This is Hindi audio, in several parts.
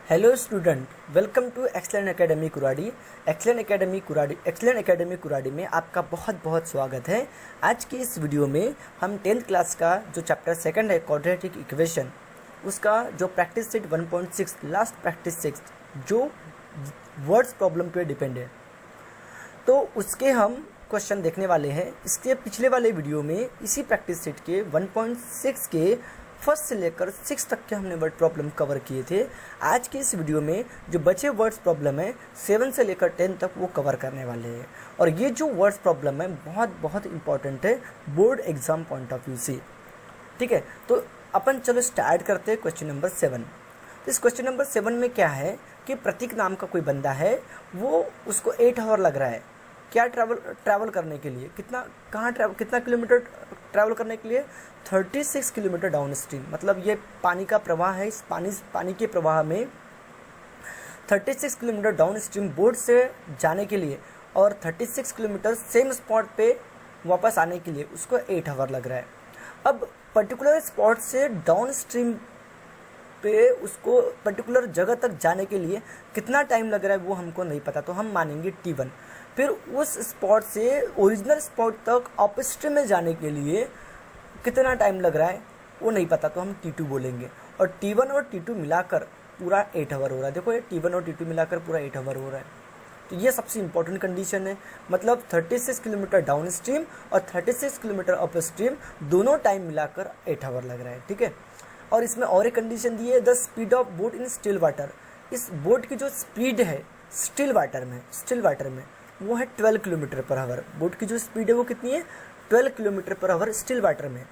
Hello student, welcome to excellent academy Kuradi. Excellent academy Kuradi में आपका बहुत बहुत स्वागत है। आज की इस वीडियो में हम 10th क्लास का जो चैप्टर सेकंड है क्वाड्रेटिक इक्वेशन, उसका जो practice set 1.6 last practice set जो वर्ड्स प्रॉब्लम पे डिपेंड है, तो उसके हम क्वेश्चन देखने वाले हैं। इसके पिछले वाले वीडियो में इसी प्रैक्टिस सेट के 1.6 के फर्स्ट से लेकर 6 तक के हमने वर्ड प्रॉब्लम कवर किए थे। आज की इस वीडियो में जो बचे वर्ड्स प्रॉब्लम है 7 से लेकर 10 तक वो कवर करने वाले हैं। और ये जो वर्ड्स प्रॉब्लम है बहुत बहुत इंपॉर्टेंट है board exam point of view से। ठीक है, तो अपन चलो स्टार्ट करते हैं क्वेश्चन नंबर 7। तो इस क्वेश्चन नंबर 7 में क्या है कि प्रतीक नाम का कोई बंदा है, वो उसको 8 आवर लग रहा है क्या ट्रैवल करने के लिए। कितना किलोमीटर ट्रैवल करने के लिए? 36 किलोमीटर डाउन स्ट्रीम। मतलब ये पानी का प्रवाह है, इस पानी के प्रवाह में 36 किलोमीटर डाउन स्ट्रीम बोट से जाने के लिए और 36 किलोमीटर सेम स्पॉट पे वापस आने के लिए उसको 8 आवर लग रहा है। अब पर्टिकुलर स्पॉट से डाउन स्ट्रीम पे उसको पर्टिकुलर जगह तक जाने के लिए कितना टाइम लग रहा है वो हमको नहीं पता, तो हम मानेंगे T1। फिर उस स्पॉट से ओरिजिनल स्पॉट तक अपस्ट्रीम में जाने के लिए कितना टाइम लग रहा है वो नहीं पता, तो हम T2 बोलेंगे। और T1 और T2 मिलाकर पूरा 8 आवर हो रहा है। देखो ये T1 और T2 मिलाकर पूरा 8 आवर हो रहा है। तो ये सबसे इंपॉर्टेंट कंडीशन है। मतलब 36 किलोमीटर डाउन स्ट्रीम और 36 किलोमीटर अप स्ट्रीम दोनों टाइम मिलाकर 8 आवर लग रहा है। ठीक है, और इसमें और एक कंडीशन दी है, the speed of boat in still water. इस बोट की जो स्पीड है स्टिल वाटर में वो है 12 किलोमीटर पर आवर। बोट की जो स्पीड है वो कितनी है? 12 kilometre per hour still water में।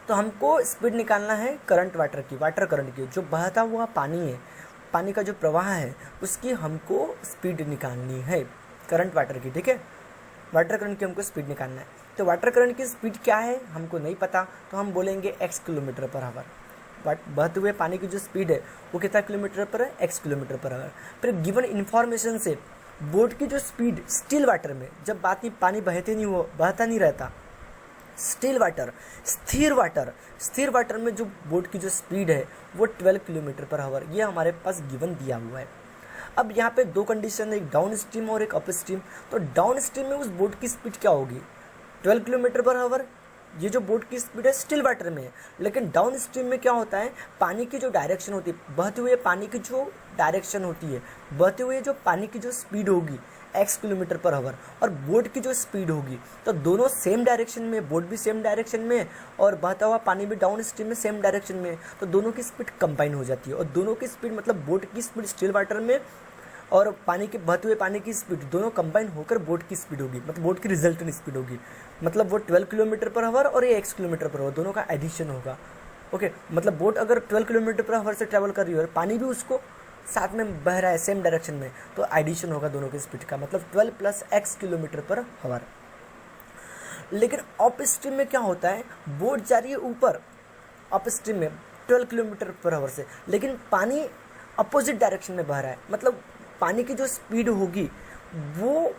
तो हमको स्पीड निकालना है करंट वाटर करंट की। जो बहता हुआ पानी है, पानी का जो प्रवाह है उसकी हमको स्पीड निकालनी है करंट वाटर की। ठीक है, वाटर करंट की हमको स्पीड निकालना है। तो वाटर करंट की स्पीड क्या है हमको नहीं पता, तो हम बोलेंगे x किलोमीटर पर आवर। बहते हुए पानी की जो स्पीड है वो कितना किलोमीटर पर है? x kilometre per hour. फिर गिवन इन्फॉर्मेशन से बोट की जो स्पीड स्टिल वाटर में, जब पानी बहता नहीं रहता, स्टिल वाटर स्थिर वाटर में जो बोट की जो स्पीड है वो 12 किलोमीटर पर आवर, ये हमारे पास गिवन दिया हुआ है। अब यहाँ पे दो कंडीशन है, एक डाउन स्ट्रीम और एक अप स्ट्रीम। तो डाउन स्ट्रीम में उस बोट की स्पीड क्या होगी? 12 किलोमीटर पर आवर। ये जो बोट की स्पीड है स्टिल वाटर में है, लेकिन डाउन स्ट्रीम में क्या होता है, पानी की जो डायरेक्शन होती है, बहते हुए पानी की जो डायरेक्शन होती है, बहते हुए जो पानी की जो स्पीड होगी x किलोमीटर पर आवर और बोट की जो स्पीड होगी, तो दोनों सेम डायरेक्शन में, बोट भी सेम डायरेक्शन में और बहता हुआ पानी भी डाउन स्ट्रीम में सेम डायरेक्शन में, तो दोनों की स्पीड कंबाइन हो जाती है। और दोनों की स्पीड मतलब बोट की स्पीड स्टिल वाटर में और बहते हुए पानी की स्पीड दोनों कंबाइन होकर बोट की स्पीड होगी, मतलब बोट की रिजल्टेंट स्पीड होगी। मतलब वो 12 किलोमीटर पर आवर और ये x किलोमीटर पर आवर, दोनों का एडिशन होगा। ओके, मतलब बोट अगर 12 किलोमीटर पर आवर से ट्रैवल कर रही है और पानी भी उसको साथ में बह रहा है सेम डायरेक्शन में, तो एडिशन होगा दोनों की स्पीड का, मतलब 12 plus x kilometre per hour. लेकिन अप स्ट्रीम में क्या होता है, बोट जा रही है ऊपर अप स्ट्रीम में 12 किलोमीटर पर आवर से, लेकिन पानी अपोजिट डायरेक्शन में बह रहा है। मतलब पानी की जो स्पीड होगी वो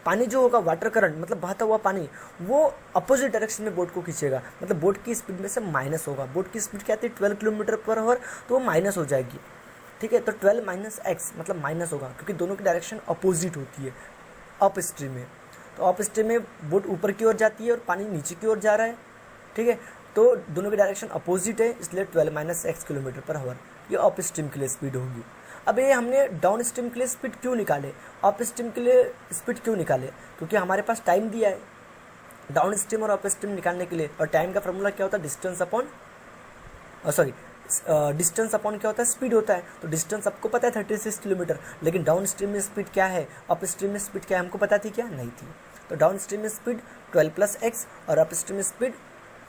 पानी जो होगा वाटर करंट, मतलब बहता हुआ पानी, वो अपोजिट डायरेक्शन में बोट को खींचेगा। मतलब बोट की स्पीड में से माइनस होगा। बोट की स्पीड क्या आती है? 12 किलोमीटर पर आवर, तो वो माइनस हो जाएगी। ठीक है, तो 12 माइनस x मतलब माइनस होगा, क्योंकि दोनों की डायरेक्शन अपोजिट होती है अप स्ट्रीम में। तो अप स्ट्रीम में बोट ऊपर की ओर जाती है और पानी नीचे की ओर जा रहा है। ठीक है, तो दोनों की डायरेक्शन अपोजिट है, इसलिए 12 minus x kilometre per hour ये अप स्ट्रीम के लिए स्पीड होगी। अब ये हमने डाउन स्ट्रीम के लिए स्पीड क्यों निकाले, अप स्ट्रीम के लिए स्पीड क्यों निकाले? क्योंकि हमारे पास टाइम दिया है डाउन स्ट्रीम और अप स्ट्रीम निकालने के लिए। और टाइम का फॉर्मूला क्या होता है? डिस्टेंस अपॉन क्या होता है? स्पीड होता है। तो डिस्टेंस आपको पता है 36 किलोमीटर, लेकिन डाउन स्ट्रीम में स्पीड क्या है, अप स्ट्रीम में स्पीड क्या है हमको पता थी क्या? नहीं थी। तो डाउन स्ट्रीम में स्पीड 12 प्लस x और अप स्ट्रीम में स्पीड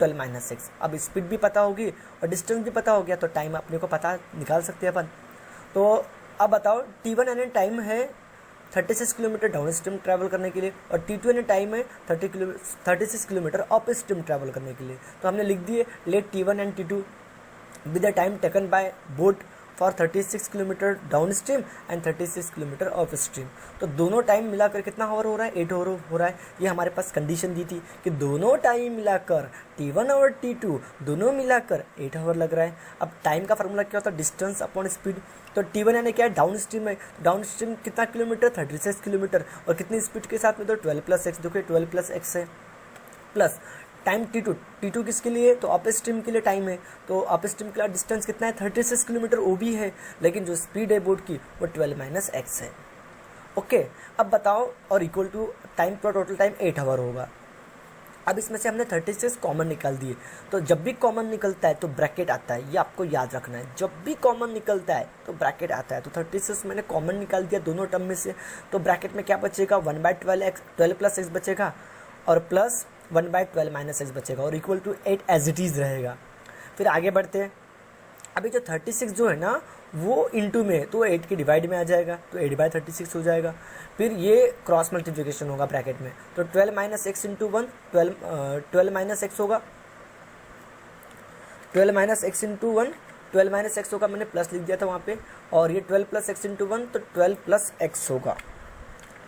12 माइनस x। अब स्पीड भी पता होगी और डिस्टेंस भी पता हो गया, तो टाइम अपने को पता निकाल सकते हैं अपन। तो अब बताओ, T1 यानी टाइम है 36 किलोमीटर डाउन स्ट्रीम ट्रैवल करने के लिए और T2 यानी टाइम है 36 किलोमीटर अप स्ट्रीम ट्रैवल करने के लिए। तो हमने लिख दिए let T1 and T2 with the time taken by boat for 36 kilometre downstream and 36 kilometre upstream. तो दोनों टाइम मिलाकर कितना हावर हो रहा है, 8 हावर हो रहा है। ये हमारे पास कंडीशन दी थी कि दोनों टाइम मिलाकर T1 और T2 दोनों मिलाकर 8 हावर लग रहा है। अब टाइम का फार्मूला क्या होता है, डिस्टेंस अपॉन स्पीड। तो T1 यानी क्या है, डाउन स्ट्रीम है। डाउन स्ट्रीम कितना किलोमीटर, 36 किलोमीटर, और कितनी स्पीड के साथ में, तो 12 + x, देखो 12 + x है, प्लस टाइम T2 किसके लिए, तो अप स्ट्रीम के लिए टाइम है। तो अप स्ट्रीम के लिए डिस्टेंस कितना है, 36 किलोमीटर, वो भी है, लेकिन जो स्पीड है बोट की वो 12 - x है। ओके, अब बताओ, और इक्वल टू टाइम पर टोटल टाइम 8 हावर होगा। अब इसमें से हमने 36 कॉमन निकाल दिए। तो जब भी कॉमन निकलता है तो ब्रैकेट आता है, ये आपको याद रखना है, जब भी कॉमन निकलता है तो ब्रैकेट आता है। तो 36 मैंने कॉमन निकाल दिया दोनों टर्म में से, तो ब्रैकेट में क्या बचेगा, 1/12 + x बचेगा, और प्लस 1/12 - x बचेगा, और equal to 8 as it is रहेगा। फिर आगे बढ़ते हैं। अभी जो 36 जो है ना वो इंटू में, तो 8 के डिवाइड में आ जाएगा, तो 8/36 हो जाएगा। फिर ये क्रॉस मल्टीप्लिकेशन होगा ब्रैकेट में, तो 12 - x इंटू 1, 12 - x होगा, 12 - x इंटू 1, 12 - x होगा, मैंने प्लस लिख दिया था वहाँ पे, और ये 12 + x इंटू 1, तो 12 + x होगा,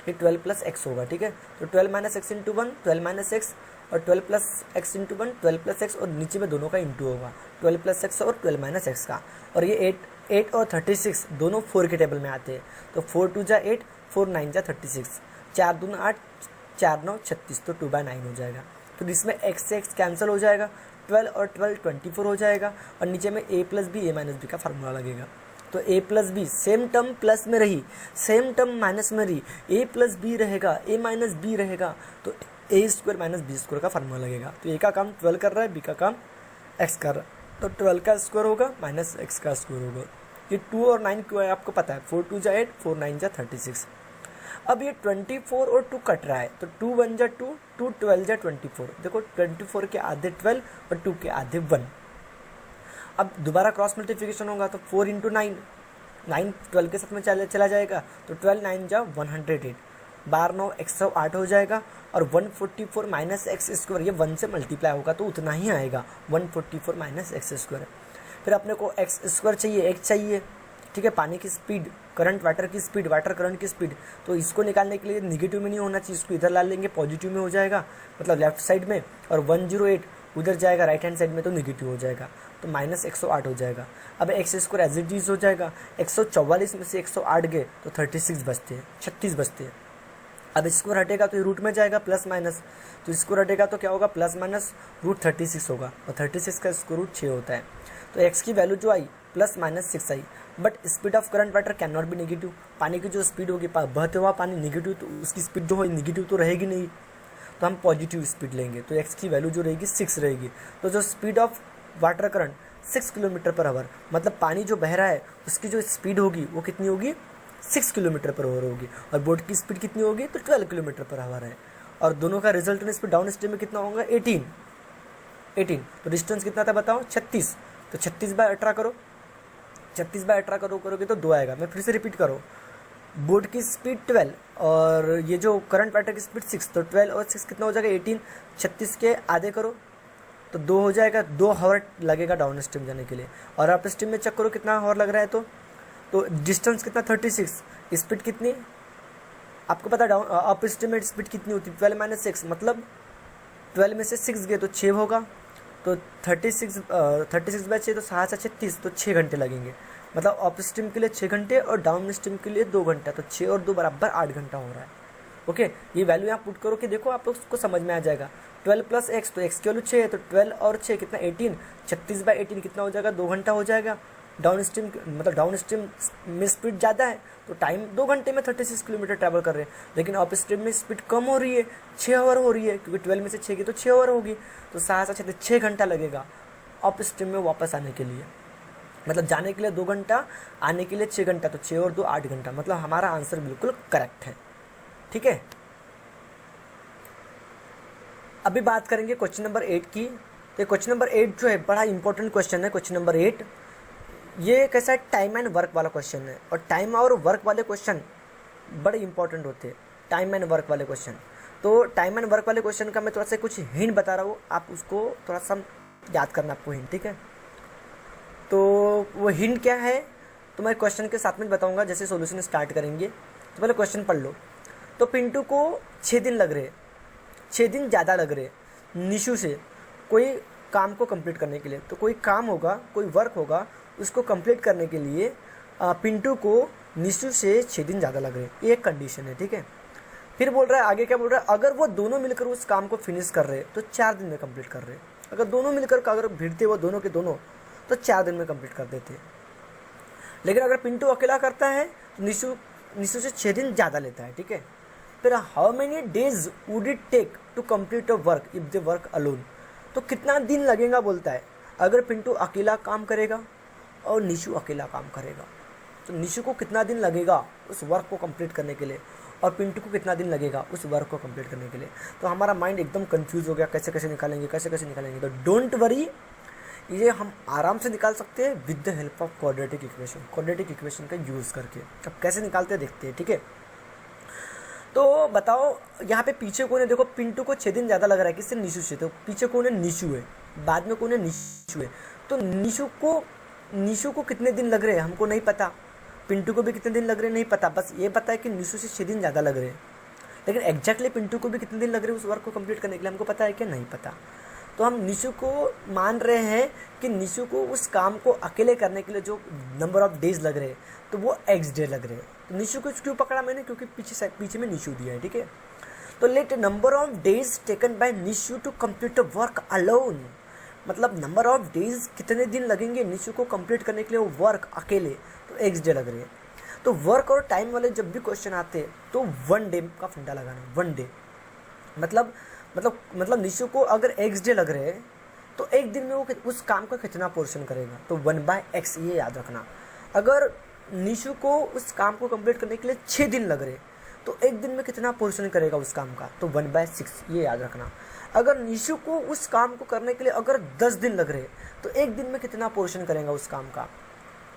ये 12 + x होगा, ठीक है। तो 12 - x इंटू 1, 12 - x, और 12 + x इंटू 1, 12 + x, और नीचे में दोनों का इंटू होगा, 12 + x और 12 - x का। और ये 8 और 36 दोनों 4 के टेबल में आते हैं, तो 4 × 2 = 8, 4 × 9 = 36, 4 × 2 = 8, 4 × 9 = 36, तो 2/9 हो जाएगा। फिर इसमें x से x कैंसिल हो जाएगा, 12 और 12 24 हो जाएगा, और नीचे में a + b, a - b का फार्मूला लगेगा। तो a + b same term plus में रही, सेम टर्म माइनस में रही, a + b रहेगा, a - b रहेगा, तो a² - b² का फार्मूला लगेगा। तो a का काम 12 कर रहा है, b का काम x कर रहा है, तो 12 का स्क्वायर होगा माइनस x का स्क्वायर होगा। ये 2 और 9 क्यों है आपको पता है, 4 × 2 = 8, 4 × 9 = 36। अब ये 24 और 2 कट रहा है, तो 2 × 1 = 2, 2 × 12 = 24। देखो 24 के आधे 12 और 2 के आधे 1। अब दोबारा क्रॉस मल्टीप्लिकेशन होगा, तो 4 × 9, 9 12 के साथ में चला जाएगा, तो 12 × 9 = 108, 12 × 9 = 108 हो जाएगा, और 144 - x², ये 1 से मल्टीप्लाई होगा तो उतना ही आएगा, 144 - x²। फिर अपने को x² चाहिए, x चाहिए, ठीक है। पानी की स्पीड, करंट वाटर की स्पीड, वाटर करंट की स्पीड, तो इसको निकालने के लिए निगेटिव में नहीं होना चाहिए, इसको इधर ला लेंगे, पॉजिटिव में हो जाएगा, मतलब लेफ्ट साइड में, और 108 उधर जाएगा राइट हैंड साइड में, तो निगेटिव हो जाएगा, तो -108 हो जाएगा। अब x² एज इट इज हो जाएगा, 144 में से 108 गए तो 36 बचते हैं, 36 बचते हैं। अब स्क्वायर हटेगा तो ये रूट में जाएगा प्लस माइनस, तो स्क्वायर हटेगा तो क्या होगा, प्लस माइनस √36 होगा, और 36 का स्क्वायर रूट 6 होता है। तो x की वैल्यू जो I +-6 I, but speed of current water can not be negative. पानी की जो स्पीड होगी, बहते हुआ पानी नेगेटिव, तो उसकी स्पीड जो है नेगेटिव तो रहेगी नहीं, तो हम पॉजिटिव स्पीड लेंगे, तो x की वैल्यू जो रहेगी 6 रहेगी। तो जो speed of water current 6 km/h, मतलब पानी जो बह रहा है उसकी जो स्पीड होगी वो कितनी होगी, 6 km/h होगी, और बोट की स्पीड कितनी होगी, तो 12 km/h है, और दोनों का रिजल्टेंट स्पीड डाउन स्ट्रीम में कितना होगा, 18। तो डिस्टेंस कितना था बताओ, 36, तो 36/18 करो, 36/18 करोगे तो 2 आएगा। मैं फिर से रिपीट करो, बोट की स्पीड 12 और ये जो करंट वाटर की स्पीड 6, तो 12 और 6 कितना हो जाएगा, 18, 36 के आधे करो तो 2 हो जाएगा, 2 हावर लगेगा डाउन स्ट्रीम जाने के लिए, और अप स्ट्रीम में चेक करो कितना हावर लग रहा है, तो डिस्टेंस कितना, 36, स्पीड कितनी आपको पता, डाउन अप स्ट्रीम में स्पीड कितनी होती है, 12 - 6, मतलब 12 में से 6 गए तो 6 होगा, तो 36/6 तो 7 × 36, तो 6 घंटे लगेंगे, मतलब अप स्ट्रीम के लिए 6 घंटे और डाउन स्ट्रीम के लिए 2 घंटा, तो 6 और 2 = 8 घंटा हो रहा है। ओके, ये वैल्यू यहाँ पुट करो कि देखो आप उसको समझ में आ जाएगा। 12 + x, तो x की वैल्यू 6 है, तो 12 और 6 कितना, 18, 36/18 कितना हो जाएगा, 2 घंटा हो जाएगा। डाउन स्ट्रीम मतलब डाउन स्ट्रीम में स्पीड ज़्यादा है, तो टाइम 2 घंटे में 36 किलोमीटर ट्रैवल कर रहे हैं, लेकिन अप स्ट्रीम में स्पीड कम हो रही है, 6 आवर हो रही है, क्योंकि 12 में से 6 की तो 6 आवर होगी, तो 6 घंटा लगेगा अप स्ट्रीम में वापस आने के लिए, मतलब जाने के लिए 2 घंटा, आने के लिए 6 घंटा, तो 6 और 2 8 घंटा, मतलब हमारा आंसर बिल्कुल करेक्ट है। ठीक है, अभी बात करेंगे क्वेश्चन नंबर 8 की। तो क्वेश्चन नंबर 8 जो है बड़ा इंपॉर्टेंट क्वेश्चन है। क्वेश्चन नंबर 8 ये कैसा है, टाइम एंड वर्क वाला क्वेश्चन है, और टाइम और वर्क वाले क्वेश्चन बड़े इंपॉर्टेंट होते हैं, टाइम एंड वर्क वाले क्वेश्चन। तो टाइम एंड वर्क वाले क्वेश्चन का मैं थोड़ा सा कुछ हिंट बता रहा हूँ, आप उसको थोड़ा सा याद करना, आपको हिंट, ठीक है। तो वो हिंट क्या है, तो मैं क्वेश्चन के साथ में बताऊंगा जैसे सॉल्यूशन स्टार्ट करेंगे। तो पहले क्वेश्चन पढ़ लो। तो पिंटू को 6 दिन लग रहे, 6 दिन ज़्यादा लग रहे निशु से कोई काम को कंप्लीट करने के लिए। तो कोई काम होगा, कोई वर्क होगा, उसको कंप्लीट करने के लिए पिंटू को निशु से 6 दिन ज़्यादा लग रहे, ये एक कंडीशन है, ठीक है। फिर बोल रहा है, आगे क्या बोल रहा है, अगर वो दोनों मिलकर उस काम को फिनिश कर रहे तो 4 दिन में कंप्लीट कर रहे। अगर दोनों मिलकर अगर भिड़ते वो दोनों के दोनों तो 4 दिन में कंप्लीट कर देते। लेकिन अगर पिंटू अकेला करता है तो निशु से 6 दिन ज़्यादा लेता है, ठीक है। फिर how many days would it take to complete a work if they work alone. तो कितना दिन लगेगा बोलता है अगर पिंटू अकेला काम करेगा और निशु अकेला काम करेगा। तो निशु को कितना दिन लगेगा उस वर्क को कंप्लीट करने के लिए और पिंटू को कितना दिन लगेगा उस वर्क को कंप्लीट करने के लिए। तो हमारा माइंड एकदम कंफ्यूज हो गया, कैसे कैसे निकालेंगे, कैसे कैसे निकालेंगे। तो डोंट वरी, ये हम आराम से निकाल सकते हैं with the help of quadratic equation, quadratic equation का यूज़ करके। अब कैसे निकालते हैं देखते हैं, ठीक है। तो बताओ यहाँ पे पीछे कौन है, देखो पिंटू को 6 दिन ज़्यादा लग रहा है किससे, निशु से। तो पीछे कौन है, निशु है, बाद में कौन है, निशु है। तो निशु को कितने दिन लग रहे हैं हमको नहीं पता, पिंटू को भी कितने दिन लग रहे हैं नहीं पता, बस ये पता है कि निशु से 6 दिन ज़्यादा लग रहे हैं। लेकिन एग्जैक्टली पिंटू को भी कितने दिन लग रहे हैं उस वर्क को कंप्लीट करने के लिए हमको पता है क्या, नहीं पता। तो हम निशु को मान रहे हैं कि निशु को उस काम को अकेले करने के लिए जो नंबर ऑफ डेज लग रहे हैं तो वो एक्स डे लग रहे हैं। तो निशु को क्यों पकड़ा मैंने, क्योंकि पीछे में निशु दिया है, ठीक है। तो let number of days taken by Nishu to complete the work alone, मतलब नंबर ऑफ डेज कितने दिन लगेंगे निशु को कंप्लीट करने के लिए वो वर्क अकेले, तो एक्स डे लग रहे हैं। तो वर्क और टाइम वाले जब भी क्वेश्चन आते हैं तो 1 डे का फंडा लगाना, 1 डे मतलब निशु को अगर एक्स डे लग रहे हैं तो एक दिन में वो उस काम का कितना पोर्शन करेगा, तो 1/x, ये याद रखना। अगर निशु को उस काम को कंप्लीट करने के लिए 6 दिन लग रहे तो एक दिन में कितना पोर्शन करेगा उस काम का, तो 1/6, ये याद रखना। अगर निशु को उस काम को करने के लिए अगर 10 दिन लग रहे तो एक दिन में कितना पोर्शन करेगा उस काम का,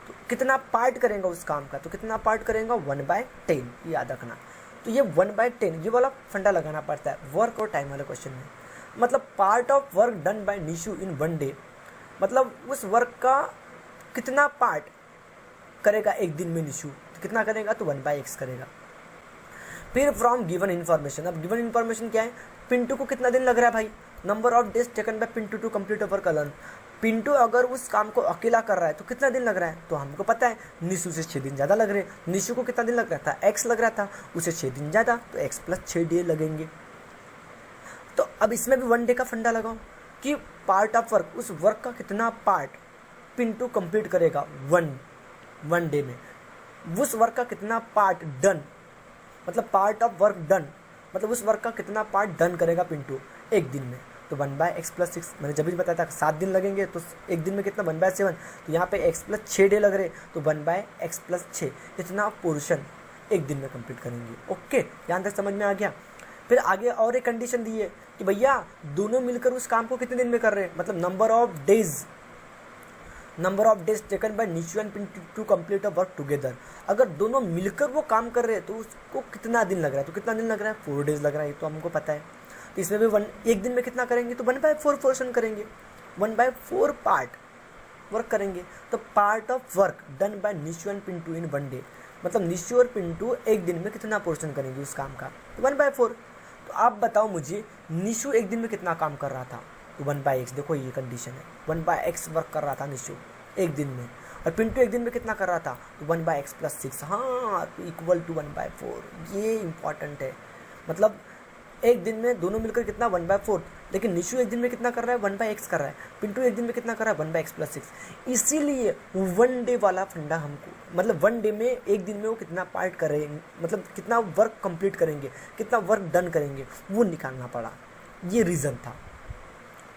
तो कितना पार्ट करेगा उस काम का, तो कितना पार्ट करेगा, 1/10, ये याद रखना। तो ये 1/10 ये वाला फंडा लगाना पड़ता है वर्क और टाइम वाले क्वेश्चन में। मतलब part of work done by Nishu in 1 day, मतलब उस वर्क का कितना पार्ट करेगा एक दिन में निशु, तो कितना करेगा, तो 1/x करेगा। फिर फ्रॉम गिवन इन्फॉर्मेशन, अब गिवन इन्फॉर्मेशन क्या है, पिंटू को कितना दिन लग रहा है भाई, number of days taken by Pintu to complete a work alone. Pintu अगर उस काम को अकेला कर रहा है तो कितना दिन लग रहा है, तो हमको पता है निशु से 6 दिन ज़्यादा लग रहे हैं। निशु को कितना दिन लग रहा था, x लग रहा था, उसे 6 दिन ज़्यादा, तो x + 6 डे लगेंगे। तो अब इसमें भी 1 डे का फंडा लगाओ कि पार्ट ऑफ वर्क, उस वर्क का कितना पार्ट पिंटू कंप्लीट करेगा 1 डे में, उस वर्क का कितना पार्ट डन, मतलब पार्ट ऑफ वर्क डन, मतलब उस वर्क का कितना पार्ट डन करेगा पिंटू एक दिन में, तो 1/x + 6। मैंने जब भी बताया था 7 दिन लगेंगे तो एक दिन में कितना, 1/7। तो यहाँ पे x + 6 डे लग रहे तो 1/x + 6 इतना पोर्शन एक दिन में कंप्लीट करेंगे। ओके, यहाँ तक समझ में आ गया। फिर आगे और एक कंडीशन दी है कि भैया दोनों मिलकर उस काम को कितने दिन में कर रहे हैं, मतलब number of days taken by Nishu and Pintu to complete a work together. अगर दोनों मिलकर वो काम कर रहे हैं तो उसको कितना दिन लग रहा है, तो कितना दिन लग रहा है, 4 डेज लग रहा है, तो हमको पता है। तो इसमें भी एक दिन में कितना करेंगे, तो 1/4 पोर्शन करेंगे, 1/4 पार्ट वर्क करेंगे। तो part of work done by Nishu and Pintu in 1 day, मतलब निशु और पिंटू एक दिन में कितना पोर्शन करेंगे उस काम का, तो 1/4। तो आप बताओ मुझे निशु एक दिन में कितना काम कर रहा था, तो 1/x, देखो ये कंडीशन है, 1/x वर्क कर रहा था निशु एक दिन में, और पिंटू एक दिन में कितना कर रहा था, तो 1/x + 6, हाँ, तो इक्वल टू 1/4। ये इंपॉर्टेंट है, मतलब एक दिन में दोनों मिलकर कितना, 1/4। लेकिन निशु एक दिन में कितना कर रहा है, 1/x कर रहा है, पिंटू एक दिन में कितना कर रहा है, 1/x + 6। इसीलिए 1 डे वाला फंडा हमको, मतलब 1 डे में एक दिन में वो कितना पार्ट करेंगे, मतलब कितना वर्क कंप्लीट करेंगे, कितना वर्क डन करेंगे, वो निकालना पड़ा। ये रीज़न था,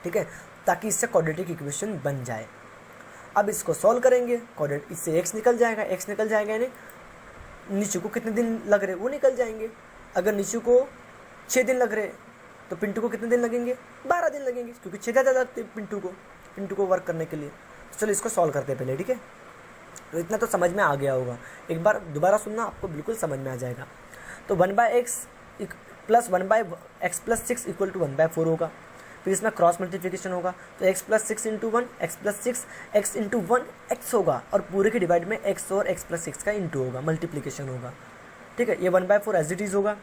ठीक है, ताकि इससे क्वाड्रेटिक इक्वेशन बन जाए। अब इसको सॉल्व करेंगे, इससे x निकल जाएगा, यानी निशु को कितने दिन लग रहे वो निकल जाएंगे। अगर निशु को 6 दिन लग रहे तो पिंटू को कितने दिन लगेंगे, 12 दिन लगेंगे, क्योंकि 6 ज़्यादा लगते पिंटू को वर्क करने के लिए। तो चलो इसको सॉल्व करते हैं पहले, ठीक है। तो इतना तो समझ में आ गया होगा, एक बार दोबारा सुनना, आपको बिल्कुल समझ में आ जाएगा। तो 1/x + 1/x + 6 = 1/4 होगा। फिर इसमें क्रॉस मल्टीप्लिकेशन होगा, तो x plus six into one X plus six X into one X होगा, और पूरे के डिवाइड में x और x प्लस सिक्स का इंटू होगा, मल्टीप्लिकेशन होगा। ठीक है, ये 1/4 एज इट इज़ होगा,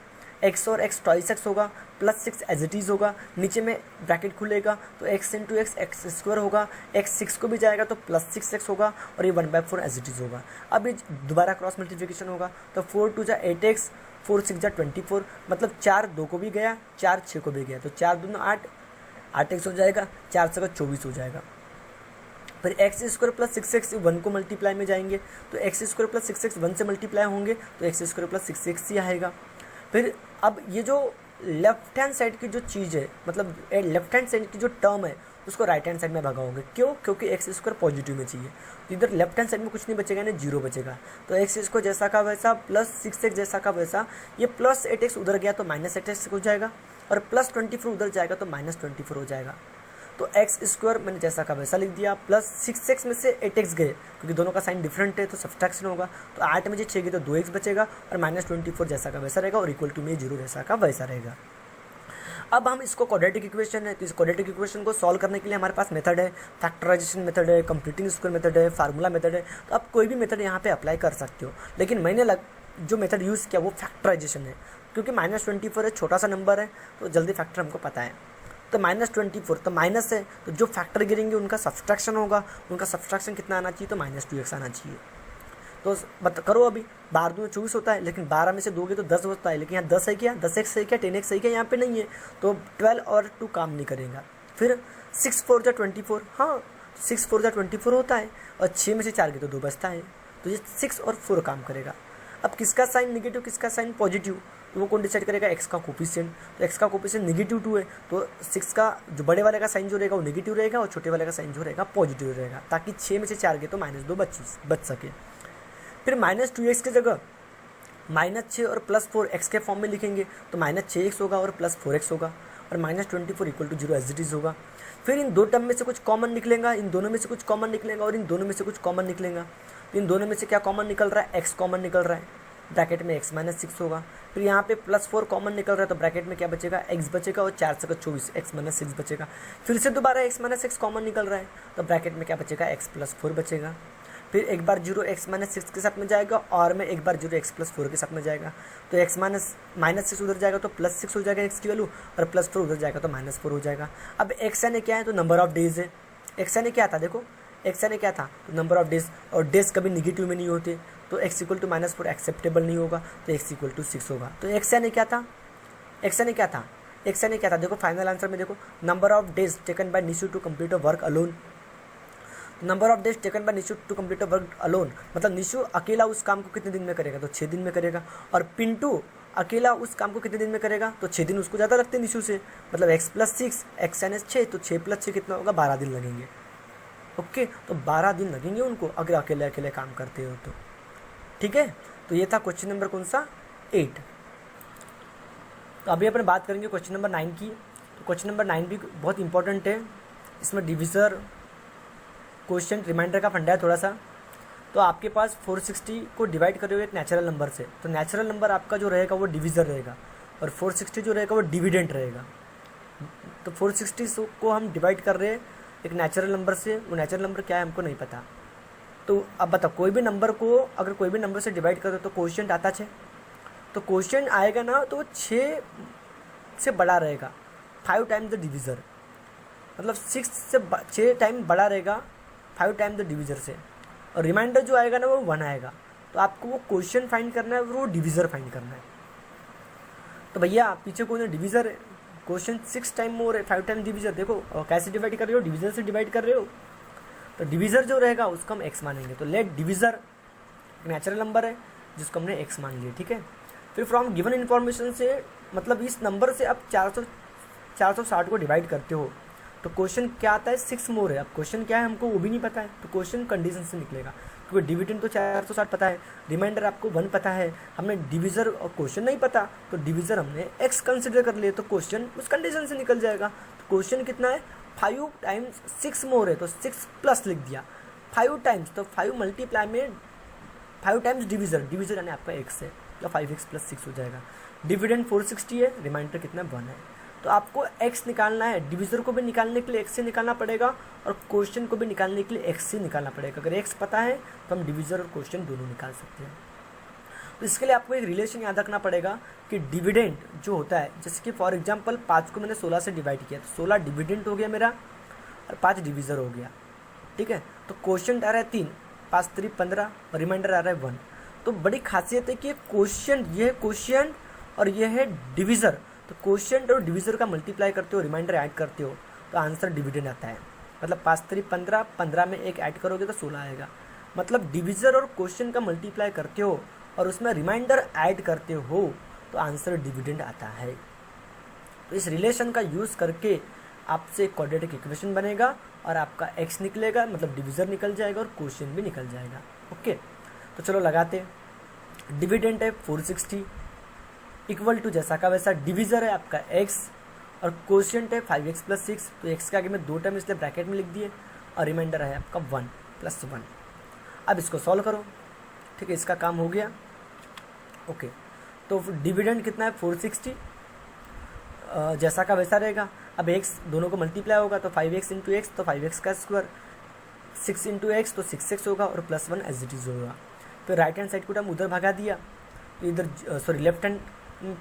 x और x ट्वाइस x होगा, plus six as it is होगा, नीचे में ब्रैकेट खुलेगा तो x into X X square होगा, x सिक्स को भी जाएगा तो प्लस सिक्स एक्स होगा, और ये 1/4 एज इट इज़ होगा। अब ये दोबारा क्रॉस मल्टीप्लिकेशन होगा, तो 4 टू जा 8x, 4 6 जा 24, मतलब 4 2 को भी गया, 4 6 को भी गया, तो 4 दूना 8, 8x हो जाएगा, 4 से 24 हो जाएगा। फिर x square plus six x one को मल्टीप्लाई में जाएंगे, तो x square plus six x one से मल्टीप्लाई होंगे, तो x square plus six x ही आएगा। फिर अब ये जो लेफ्ट हैंड साइड की जो चीज़ है, मतलब लेफ्ट हैंड साइड की जो टर्म है उसको राइट हैंड साइड में भगाओगे। क्यों? क्योंकि एक्स स्क्वायर पॉजिटिव में चाहिए, तो इधर लेफ्ट हैंड साइड में कुछ नहीं बचेगा, यानी जीरो बचेगा। तो एक्स स्क्वायर जैसा का वैसा प्लस सिक्स एक्स जैसा का वैसा, ये प्लस 8x उधर गया तो माइनस 8x हो जाएगा, और प्लस 24 उधर जाएगा तो माइनस 24 हो जाएगा। तो एक्स स्क्वायर मैंने जैसा का वैसा लिख दिया, प्लस 6x में से 8x गए, क्योंकि दोनों का साइन डिफरेंट है तो सब्सट्रैक्शन होगा, तो 8 में से 6 गए तो 2x बचेगा, और माइनस 24 जैसा का वैसा रहेगा, और इक्वल टू में 0 जैसा का वैसा रहेगा। अब हम इसको क्वाड्रेटिक इक्वेशन है, तो इस क्वाड्रेटिक इक्वेशन को सॉल्व करने के लिए हमारे पास मेथड है, फैक्टराइजेशन मेथड है, कंप्लीटिंग स्क्वायर मेथड है, फार्मूला मेथड है, तो आप कोई भी मेथड यहाँ पे अप्लाई कर सकते हो। लेकिन मैंने जो मेथड यूज़ किया वो फैक्टराइजेशन है, क्योंकि माइनस 24 है, छोटा सा नंबर है, तो जल्दी फैक्टर हमको पता है। तो माइनस 24 तो माइनस है, तो जो फैक्टर गिरेंगे उनका सब्सट्रैक्शन होगा, उनका सब्सट्रैक्शन कितना आना चाहिए, तो माइनस 2x आना चाहिए। तो करो अभी, 12 दूनी 24 होता है, लेकिन 12 में से दोगे तो 10 होता है, लेकिन यहाँ 10 है क्या, 10x है क्या, 10x है क्या, यहाँ पे नहीं है, तो 12 और 2 काम नहीं करेगा। फिर 6 4 जा 24, हाँ 6 4 जा 24 होता है, और 6 में से 4 गए तो 2 बचता है, तो ये 6 और 4 काम करेगा। अब किसका साइन निगेटिव किसका साइन पॉजिटिव, तो वो कौन डिसाइड करेगा, x का कोफिशिएंट, तो x का कोफिशिएंट निगेटिव 2 है, तो 6 का जो बड़े वाले का साइन जो रहेगा वो नेगेटिव रहेगा, और छोटे वाले का साइन जो रहेगा पॉजिटिव रहेगा, ताकि 6 में से 4 गए तो -2 बच सके। फिर माइनस 2x की जगह -6 और प्लस 4 x के फॉर्म में लिखेंगे, तो -6x होगा और प्लस 4x होगा, और -24 equal to 0 as it is होगा। फिर इन दो टर्म में से कुछ कॉमन निकलेगा, इन दोनों में से कुछ कॉमन निकलेगा, और इन दोनों में से कुछ कॉमन निकलेगा। तो इन दोनों में से क्या कॉमन निकल रहा है, x कॉमन निकल रहा है, ब्रैकेट में x - 6 होगा। फिर यहाँ पे +4 कॉमन निकल रहा है, तो ब्रैकेट में क्या बचेगा, x बचेगा, और 4 से 24 x - 6 बचेगा। फिर से दोबारा x - 6 कॉमन निकल रहा है, तो ब्रैकेट में क्या बचेगा, x + 4 बचेगा। फिर एक बार 0 x - 6 के साथ में जाएगा, और में एक बार 0 x + 4 के साथ में जाएगा, तो x -6 उधर जाएगा तो +6 हो जाएगा x की वैल्यू, और +4 उधर जाएगा तो -4 हो जाएगा। अब x यानी क्या है, तो नंबर ऑफ डेज है। x यानी क्या था, देखो x यानी क्या था, तो नंबर ऑफ डेज, और डेज कभी निगेटिव में नहीं होते, तो x = -4 एक्सेप्टेबल नहीं होगा, तो x = 6 होगा। तो x यानी क्या था, x यानी क्या था, x यानी क्या था, देखो फाइनल आंसर में देखो, number of days taken by Nishu to complete a work alone. Number of days taken by Nishu to complete a work alone, मतलब निशु अकेला उस काम को कितने दिन में करेगा, तो 6 दिन में करेगा, और पिंटू अकेला उस काम को कितने दिन में करेगा, तो 6 दिन उसको ज़्यादा लगते हैं निशु से, मतलब x + 6 x यानी 6, तो 6 + 6 कितना होगा, 12 दिन लगेंगे। ओके, तो 12 दिन लगेंगे उनको अगर अकेले अकेले काम करते हो तो। ठीक है, तो ये था क्वेश्चन नंबर कौन सा, 8। तो अभी अपन बात करेंगे क्वेश्चन नंबर 9 की। तो क्वेश्चन नंबर 9 भी बहुत इंपॉर्टेंट है, इसमें डिविजर क्वेश्चन रिमाइंडर का फंडा है थोड़ा सा। तो आपके पास 460 को डिवाइड कर रहे हो एक नेचुरल नंबर से, तो नेचुरल नंबर आपका जो रहेगा वो डिविजर रहेगा, और 460 जो रहेगा वो डिविडेंट रहेगा। तो 460 को हम डिवाइड कर रहे हैं एक नेचुरल नंबर से, वो नेचुरल नंबर क्या है हमको नहीं पता। तो अब बताओ, कोई भी नंबर को अगर कोई भी नंबर से डिवाइड करो तो क्वोशिएंट आता 6, तो क्वोशिएंट आएगा ना, तो 6 से बड़ा रहेगा, 5 टाइम्स द डिविज़र, मतलब 6 टाइम बड़ा रहेगा 5 टाइम्स द डिविज़र से, और रिमाइंडर जो आएगा ना वो 1 आएगा। तो आपको वो क्वोशिएंट फाइंड करना है और वो डिविज़र फाइंड करना है। तो भैया पीछे कौन है, डिविज़र है, क्वोशिएंट 6 टाइम मोर है, 5 टाइम डिविज़र। देखो और कैसे डिवाइड कर रहे हो, डिविज़र से डिवाइड कर रहे हो, तो डिविज़र जो रहेगा उसको हम x मानेंगे। तो लेट डिविज़र नेचुरल नंबर है जिसको हमने x मान लिया, ठीक है। फिर फ्रॉम गिवन इन्फॉर्मेशन से, मतलब इस नंबर से आप 460 को डिवाइड करते हो, तो क्वेश्चन क्या आता है, 6 मोर है। अब क्वेश्चन क्या है हमको वो भी नहीं पता है, तो क्वेश्चन कंडीशन से निकलेगा, क्योंकि डिविडेंड तो 460 पता है, रिमाइंडर आपको 1 पता है, हमने डिविज़र और क्वेश्चन नहीं पता, तो डिविज़र हमने x कंसिडर कर लिए, तो क्वेश्चन उस कंडीशन से निकल जाएगा। तो क्वेश्चन कितना है, 5 टाइम्स 6 मोर है, तो 6 प्लस लिख दिया, 5 टाइम्स, तो 5 मल्टीप्लाई में 5 टाइम्स डिविज़र यानी आपका x है, तो 5x + 6 हो जाएगा। डिविडेंड 460 है, रिमाइंडर कितना 1 है। तो आपको x निकालना है, डिविज़र को भी निकालने के लिए x से निकालना पड़ेगा और क्वेश्चन को भी निकालने के लिए x से निकालना पड़ेगा। अगर x पता है तो हम डिविज़र और क्वेश्चन दोनों निकाल सकते हैं। तो इसके लिए आपको एक रिलेशन याद रखना पड़ेगा कि डिविडेंड जो होता है, जैसे कि फॉर एग्जांपल 5 को मैंने 16 से डिवाइड किया तो 16 डिविडेंड हो गया मेरा और 5 डिविज़र हो गया, ठीक है। तो क्वेश्चन आ रहा है 3, 5 3 15 और रिमाइंडर आ रहा है 1। तो बड़ी खासियत है कि क्वेश्चन, ये है क्वेश्चन और ये है डिविज़र। तो क्वेश्चन और डिविज़र का मल्टीप्लाई करते हो, रिमाइंडर ऐड करते हो तो आंसर डिविडेंड आता है। मतलब 5 3 15, 15 में एक ऐड करोगे तो 16 आएगा। मतलब डिविज़र और क्वेश्चन का मल्टीप्लाई करते हो और उसमें रिमाइंडर ऐड करते हो तो आंसर डिविडेंड आता है। तो इस रिलेशन का यूज़ करके आपसे क्वाड्रेटिक इक्वेशन बनेगा और आपका x निकलेगा, मतलब डिविज़र निकल जाएगा और क्वेश्चन भी निकल जाएगा। ओके, तो चलो लगाते। डिविडेंड है 460 इक्वल टू जैसा का वैसा डिविज़र है आपका x और क्वेश्चन है 5x + 6। तो x के आगे में 2 टर्म इसलिए ब्रैकेट में लिख दिए और रिमाइंडर है आपका 1 + 1। अब इसको सॉल्व करो, ठीक है, इसका काम हो गया। ओके, तो डिविडेंड कितना है 460, जैसा का वैसा रहेगा। अब x दोनों को मल्टीप्लाई होगा तो 5x × x तो 5x का स्क्वायर, 6 × x तो 6x होगा और +1 एज इट इज़ होगा। फिर राइट हैंड साइड को हम उधर भगा दिया तो इधर सॉरी लेफ्ट हैंड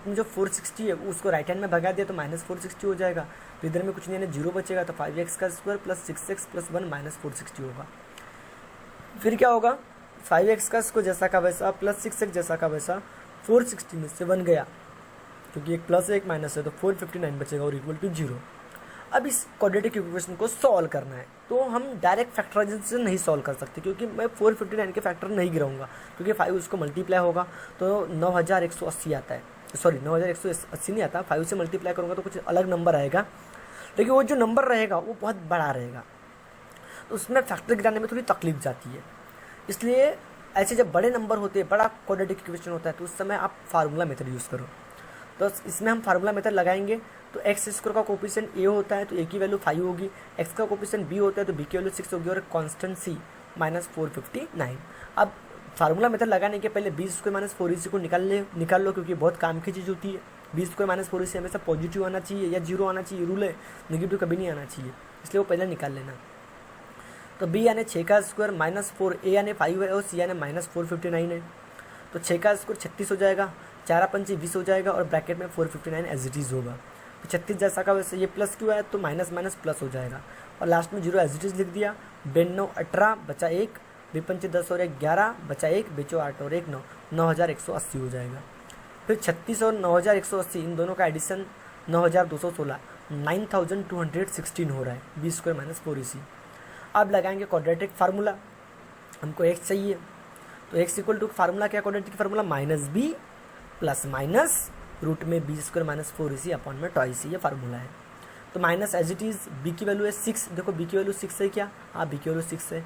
में जो 460 है उसको राइट हैंड में भगा दिया तो -460 हो जाएगा। तो इधर में कुछ नहीं है, 0 बचेगा तो 5x का स्क्वायर + 6x + 1 -460 होगा। फिर क्या होगा, 5x का स्क्वायर जैसा का वैसा + 6x जैसा का वैसा, 460 में से 1 गया क्योंकि एक प्लस है एक माइनस है तो 459 बचेगा और इक्वल टू 0। अब इस क्वाड्रेटिक इक्वेशन को सॉल्व करना है तो हम डायरेक्ट फैक्टराइजेशन से नहीं सॉल्व कर सकते क्योंकि मैं 459 के फैक्टर नहीं गिराऊंगा क्योंकि 5 उसको मल्टीप्लाई होगा तो 9180 आता है, सॉरी 9180 नहीं आता, 5 से मल्टीप्लाई करूँगा तो कुछ अलग नंबर आएगा, लेकिन वो जो नंबर रहेगा वो बहुत बड़ा रहेगा तो उसमें फैक्टर गिराने में थोड़ी तकलीफ जाती है। इसलिए ऐसे जब बड़े नंबर होते हैं, बड़ा क्वाड्रेटिक इक्वेशन होता है तो उस समय आप फार्मूला मेथड यूज़ करो। तो इसमें हम फार्मूला मेथड लगाएंगे तो एक्स स्क्वायर का कोफिशिएंट ए होता है तो ए की वैल्यू 5 होगी, एक्स का कोफिशिएंट बी होता है तो बी की वैल्यू 6 होगी और कांस्टेंट सी -459। अब फार्मूला मेथड लगाने के पहले बी स्क्वायर -4ac को निकाल लो क्योंकि बहुत काम की चीज़ होती है। बी स्क्वायर -4ac हमेशा पॉजिटिव आना चाहिए या 0 आना चाहिए, रूल है, नेगेटिव कभी नहीं आना चाहिए, इसलिए वो पहले निकाल लेना। तो बी यानी 6 का स्क्वायर -4, ए यानी 5 है और सी यानी -459 है तो 6 का स्क्वायर 36 हो जाएगा, 4 पंचे 20 हो जाएगा और ब्रैकेट में 459 एज इट इज़ होगा। तो 36 जैसा का वैसे ये प्लस क्यों है तो माइनस माइनस प्लस हो जाएगा और लास्ट में 0 एज इट इज़ लिख दिया। 92 18 बचा 1, 2 पंचे 10 और 1 11 बचा 1, बेचो 8 और 1 9, 9180 हो जाएगा। फिर 36 और 9180 इन दोनों का एडिशन 9216, 9216 हो रहा है, बी स्क्वायर -4ac। अब लगाएंगे क्वाड्रेटिक फार्मूला, हमको x चाहिए तो x इक्वल टू फार्मूला क्या, quadratic formula -b plus minus root में बी स्क्वायर -4ac अपॉन में टॉइस, ये फार्मूला है। तो minus as it is b की वैल्यू है 6, देखो बी की वैल्यू 6 है क्या, हाँ बी की वैल्यू 6 है।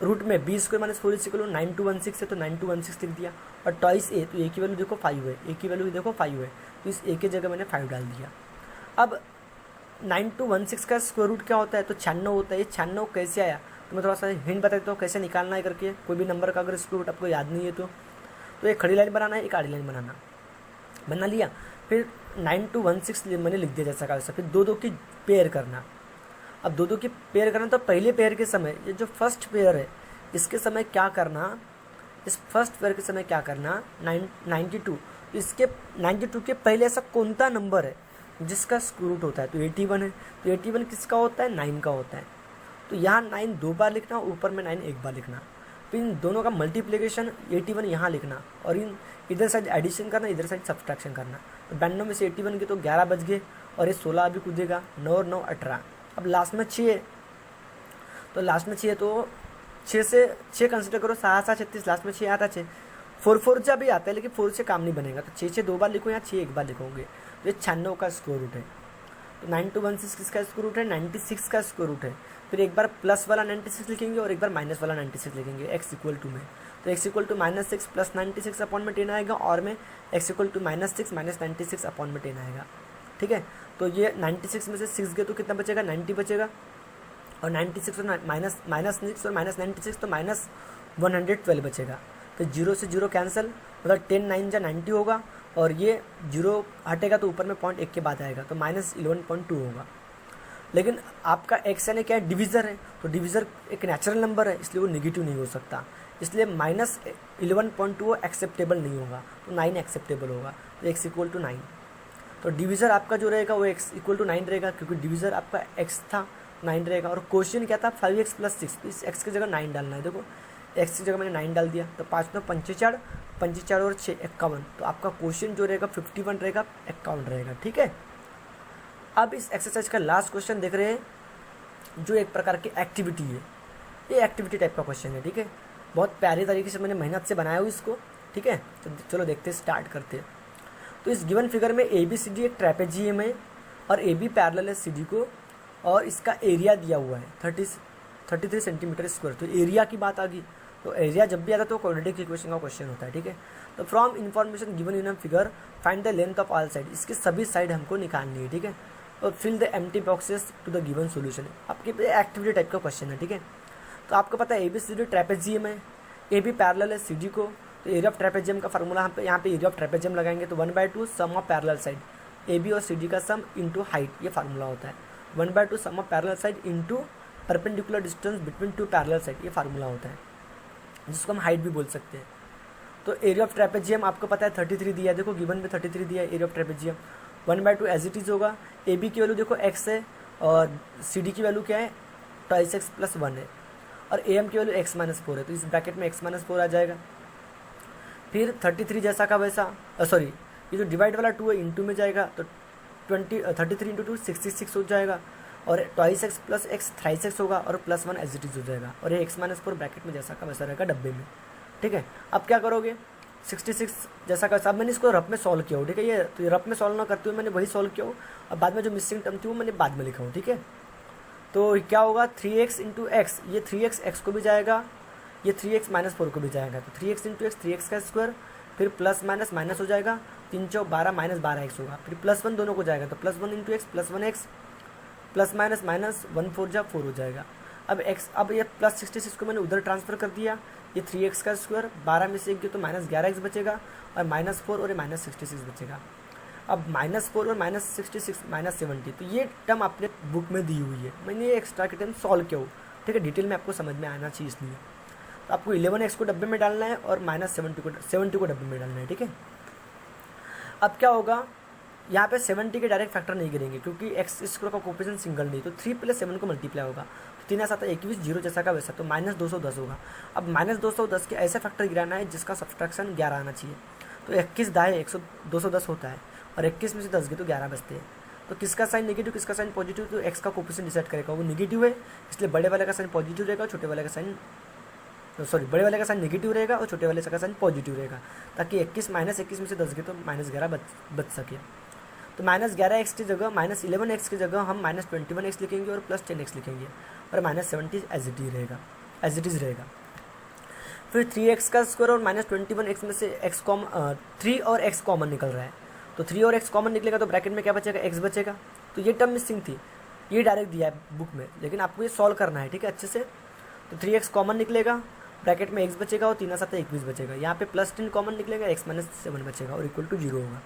रूट में बी स्क्वायर -4ac को 9216 है तो 9216 लिख दिया और टॉइस ए तो ए की वैल्यू देखो 5 है, ए की वैल्यू देखो 5 है तो इस ए की जगह मैंने 5 डाल दिया। अब 9216 का स्क्वायर रूट क्या होता है तो 96 होता है। ये 96 कैसे आया तो मैं थोड़ा सा हिंट बता देता हूँ कैसे निकालना है करके। कोई भी नंबर का अगर स्क्वायर रूट आपको याद नहीं है तो एक खड़ी लाइन बनाना है, एक आड़ी लाइन बना लिया। फिर 9216 मैंने लिख दिया जैसा का वैसा। फिर 2 2 की पेयर करना। अब 2 2 की पेयर करना तो पहले पेयर के समय ये जो फर्स्ट पेयर है इसके समय क्या करना, इस फर्स्ट पेयर के समय क्या करना 92, इसके 92 के पहले ऐसा कौन सा नंबर है जिसका स्क्वायर रूट होता है तो 81 है। तो 81 किसका होता है 9 का होता है। तो यहाँ 9 2 बार लिखना, ऊपर में 9 1 बार लिखना। फिर इन दोनों का मल्टीप्लिकेशन 81 यहाँ लिखना और इन इधर साइड एडिशन करना, इधर साइड सब्सट्रैक्शन करना। तो 92 में से 81 के तो 11 बच गए और ये 16 अभी कूदेगा, 9 और 9 18। अब लास्ट में 6 है तो लास्ट में 6 तो 6 से 6 कंसिडर करो, 7 7 36, लास्ट में 6 आता 6 4 4 जब भी आता है लेकिन 4 से काम नहीं बनेगा तो 6 6 2 बार लिखो या 6 1 बार लिखोगे। तो ये 96 का स्क्वायर रूट है। तो 9216 किसका स्क्वायर रूट है 96 का स्क्वायर रूट है। फिर एक बार प्लस वाला 96 लिखेंगे और एक बार माइनस वाला 96 लिखेंगे x इक्वल टू में। तो x equal to -6 plus 96 upon में 10 आएगा और में x equal to -6 minus 96 upon में 10 आएगा। ठीक है, तो ये 96 में से 6 गए तो कितना बचेगा 90 बचेगा और 96 और माइनस 6 और माइनस 96 तो -112 बचेगा। फिर 0 से 0 कैंसिल, मतलब 10 9 जा 90 होगा, और ये 0 हटेगा तो ऊपर में 0.1 के बाद आएगा, तो -11.2 होगा। लेकिन आपका x यानी क्या है, डिविज़र है, तो डिविज़र एक नेचुरल नंबर है, इसलिए वो नेगेटिव नहीं हो सकता, इसलिए -11.2 एक्सेप्टेबल नहीं होगा, तो 9 एक्सेप्टेबल होगा, तो x इक्वल टू 9। तो डिविज़र आपका जो रहेगा वो x इक्वल टू 9 रहेगा, क्योंकि डिविज़र आपका x था 9 रहेगा, और क्वेश्चन क्या था 5x + 6, तो इस x की जगह 9 डालना है। देखो x की जगह मैंने 9 डाल दिया, तो 5 में 45, 45 और 6 51, तो आपका क्वेश्चन जो रहेगा 51 रहेगा, 51 रहेगा। ठीक है, अब इस एक्सरसाइज का लास्ट क्वेश्चन देख रहे हैं, जो एक प्रकार की एक्टिविटी है, ये एक्टिविटी टाइप का क्वेश्चन है। ठीक है, बहुत प्यारे तरीके से मैंने मेहनत से बनाया हुआ इसको। ठीक है, तो चलो देखते हैं, स्टार्ट करते हैं। तो इस गिवन फिगर में ABCD एक ट्रेपेजियम है और AB पैरेलल है CD को, और इसका एरिया दिया हुआ है 33 सेंटीमीटर स्क्वायर। तो एरिया की बात आ गई, तो एरिया जब भी आता है तो क्वाड्रेटिक इक्वेशन का क्वेश्चन होता है। ठीक है, तो from information given in figure find the length of all side, इसकी सभी साइड हमको निकालनी है। ठीक है, और fill the empty boxes to the given solution, आपके एक्टिविटी टाइप का क्वेश्चन है। ठीक है, तो आपको पता है ABCD ट्रेपेजियम है, AB पैरेलल है CD को, तो एरिया ऑफ ट्रेपेजियम का फार्मूला हम यहाँ पे एरिया ऑफ ट्रेपेजियम लगाएंगे, तो 1/2 sum of parallel side, AB और CD का सम इंटू हाइट, ये फार्मूला होता है। 1/2 sum of parallel side into perpendicular distance between two parallel side, ये फार्मूला होता है, जिसको हम हाइट भी बोल सकते हैं। तो एरिया ऑफ ट्रेपेजियम आपको पता है 33 दिया है, देखो गिवन में 33 दिया है area of trapezium. 1/2 as it is होगा, AB की वैल्यू देखो x है, और CD की वैल्यू क्या है 2x + 1 है, और AM की वैल्यू x - 4 है, तो इस ब्रैकेट में x - 4 आ जाएगा। फिर 33 जैसा का वैसा, सॉरी ये जो डिवाइड वाला 2 है इंटू में जाएगा, तो 33 × 2 66 हो जाएगा, और 2x + x 3x होगा, और +1 एज इट इज़ हो जाएगा, और ये x - 4 ब्रैकेट में जैसा का वैसा रहेगा डब्बे में। ठीक है, अब क्या करोगे, 66 जैसा का, अब मैंने इसको रफ में सॉल्व किया हो। ठीक है, ये तो रफ में सॉल्व ना करते हुए मैंने वही सॉल्व किया हो, अब बाद में जो मिसिंग टर्म थी वो मैंने बाद में लिखा हूँ। ठीक है, तो क्या होगा 3x × x, ये 3x x को भी जाएगा, ये 3x - 4 को भी जाएगा, तो 3x × x 3x का स्क्वायर, फिर प्लस माइनस माइनस हो जाएगा, 3 × 12 -12x होगा, फिर +1 दोनों को जाएगा, तो +1 × x +1x, plus minus minus 1 4 जा 4 हो जाएगा। अब x, अब ये +66 को मैंने उधर ट्रांसफर कर दिया, ये 3x का स्क्वायर, 12 में से 1 गया तो -11x बचेगा, और -4 और ये -66 बचेगा। अब -4 और -66 -70, तो ये टर्म आपने बुक में दी हुई है, मैंने ये एक्स्ट्रा के टर्म सॉल्व किया हो। ठीक है, डिटेल में आपको समझ में आना चाहिए, इसलिए तो आपको 11x को डब्बे में डालना है और -70 को डब्बे में डालना है। ठीक है, अब क्या होगा, यहाँ पे 70 के डायरेक्ट फैक्टर नहीं गिरेंगे, क्योंकि x स्क्वायर का कोफिशिएंट सिंगल नहीं, तो 3 + 7 को मल्टीप्लाई होगा, तो 3 7 21 0 जैसा का वैसा, तो -210 होगा। अब -210 के ऐसे फैक्टर गिराना है जिसका सब्सट्रैक्शन 11 आना चाहिए, तो 21 दाएँ 210 होता है, और 21 में से 10 गए तो 11 बचते हैं। तो किसका साइन नेगेटिव किसका साइन पॉजिटिव, तो x का कोफिशिएंट डिसाइड करेगा, वो नेगेटिव है, इसलिए बड़े वाले का साइन पॉजिटिव रहेगा, छोटे वाले का साइन बड़े वाले का साइन नेगेटिव रहेगा, और छोटे वाले का साइन पॉजिटिव रहेगा, ताकि 21 -21 में से 10 गए तो -11 बच सके। तो -11x की जगह -11x की जगह हम -21x लिखेंगे और +10x लिखेंगे, और -70 एज इट इज़ रहेगा। फिर 3x का स्क्वायर और -21x में से 3 और x कॉमन निकल रहा है, तो 3 और x कॉमन निकलेगा तो ब्रैकेट में क्या बचेगा, x बचेगा। तो ये टर्म मिसिंग थी, ये डायरेक्ट दिया है बुक में, लेकिन आपको ये सॉल्व करना है। ठीक है, अच्छे से। तो 3x कॉमन निकलेगा, ब्रैकेट में x बचेगा, और 3 7 21 बचेगा, यहाँ पे +10 कॉमन निकलेगा, x - 7 बचेगा, और इक्वल टू 0 होगा।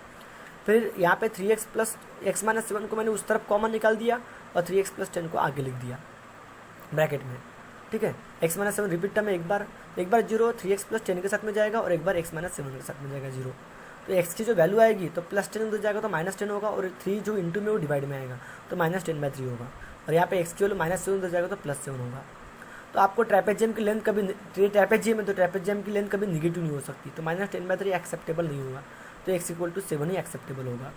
फिर यहाँ पे 3x + x - 7 को मैंने उस तरफ कॉमन निकाल दिया, और 3x + 10 को आगे लिख दिया ब्रैकेट में। ठीक है, x - 7 रिपीट टर्म एक बार 0, 3x + 10 के साथ में जाएगा, और एक बार x - 7 के साथ में जाएगा 0। तो x की जो वैल्यू आएगी तो +10 उधर जाएगा तो -10 होगा, और 3 जो इंटू में वो डिवाइड में आएगा, तो -10/3 होगा, और यहाँ पे x की वैल्यू -7 उधर जाएगा तो +7 होगा। तो आपको ट्रेपेजियम की लेंथ कभी ट्रेपेजियम है तो ट्रेपेजियम की लेंथ कभी निगेटिव नहीं हो सकती, तो -10/3 एक्सेप्टेबल नहीं होगा, तो x = 7 ही एक्सेप्टेबल होगा।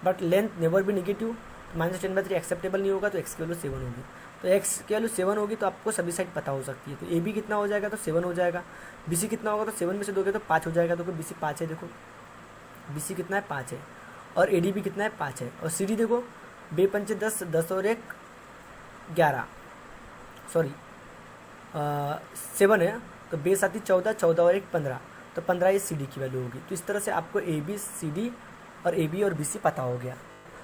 बट लेंथ नेवर भी निगेटिव, तो -10/3 एक्सेप्टेबल नहीं होगा, तो x की वैल्यू 7 होगी। तो x की वैल्यू 7 होगी, तो आपको सभी साइड पता हो सकती है। तो AB कितना हो जाएगा, तो 7 हो जाएगा। BC कितना होगा, तो 7 में से दोगे तो 5 हो जाएगा, तो BC 5 है, देखो BC कितना है 5 है, और AD कितना है 5 है, और CD देखो 2 5 10 10 और 1 11, सॉरी 7 है, तो 2 7 14 14 और 1 15, तो 15 ये CD की वैल्यू होगी। तो इस तरह से आपको AB CD और AB और BC पता हो गया।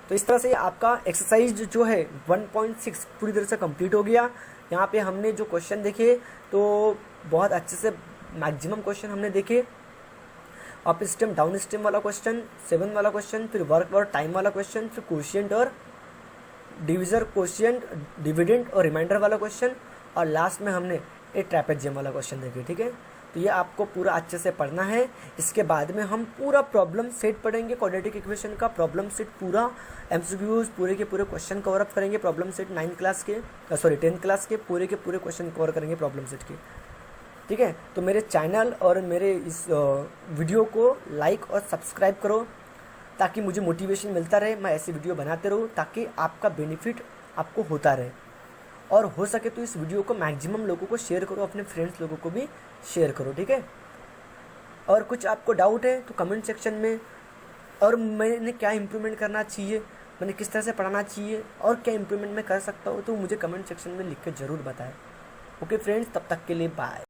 तो इस तरह से आपका एक्सरसाइज जो है 1.6 पूरी तरह से कंप्लीट हो गया। यहाँ पे हमने जो क्वेश्चन देखे तो बहुत अच्छे से मैक्सिमम क्वेश्चन हमने देखे, अप स्टेम डाउन स्टेम वाला क्वेश्चन, 7 वाला क्वेश्चन, फिर वर्क और टाइम वाला क्वेश्चन, फिर कोशिएंट और डिविजर, कोशिएंट, डिविडेंड और रिमाइंडर वाला क्वेश्चन, और लास्ट में हमने एक ट्रैपेजियम वाला क्वेश्चन देखे। ठीक है, तो ये आपको पूरा अच्छे से पढ़ना है। इसके बाद में हम पूरा प्रॉब्लम सेट पढ़ेंगे, क्वाड्रेटिक इक्वेशन का प्रॉब्लम सेट पूरा, एमसीक्यूज पूरे के पूरे क्वेश्चन कवर अप करेंगे प्रॉब्लम सेट 9th क्लास के 10th क्लास के पूरे क्वेश्चन कवर करेंगे प्रॉब्लम सेट के। ठीक है, तो मेरे चैनल और मेरे इस वीडियो को लाइक और सब्सक्राइब करो ताकि मुझे मोटिवेशन मिलता रहे, मैं ऐसी वीडियो बनाते रहूँ ताकि आपका बेनिफिट आपको होता रहे। और हो सके तो इस वीडियो को मैक्सिमम लोगों को शेयर करो, अपने फ्रेंड्स लोगों को भी शेयर करो। ठीक है, और कुछ आपको डाउट है तो कमेंट सेक्शन में, और मैंने क्या इम्प्रूवमेंट करना चाहिए, मैंने किस तरह से पढ़ाना चाहिए और क्या इम्प्रूवमेंट मैं कर सकता हूँ, तो मुझे कमेंट सेक्शन में लिख के ज़रूर बताएं। ओके फ्रेंड्स, तब तक के लिए बाय।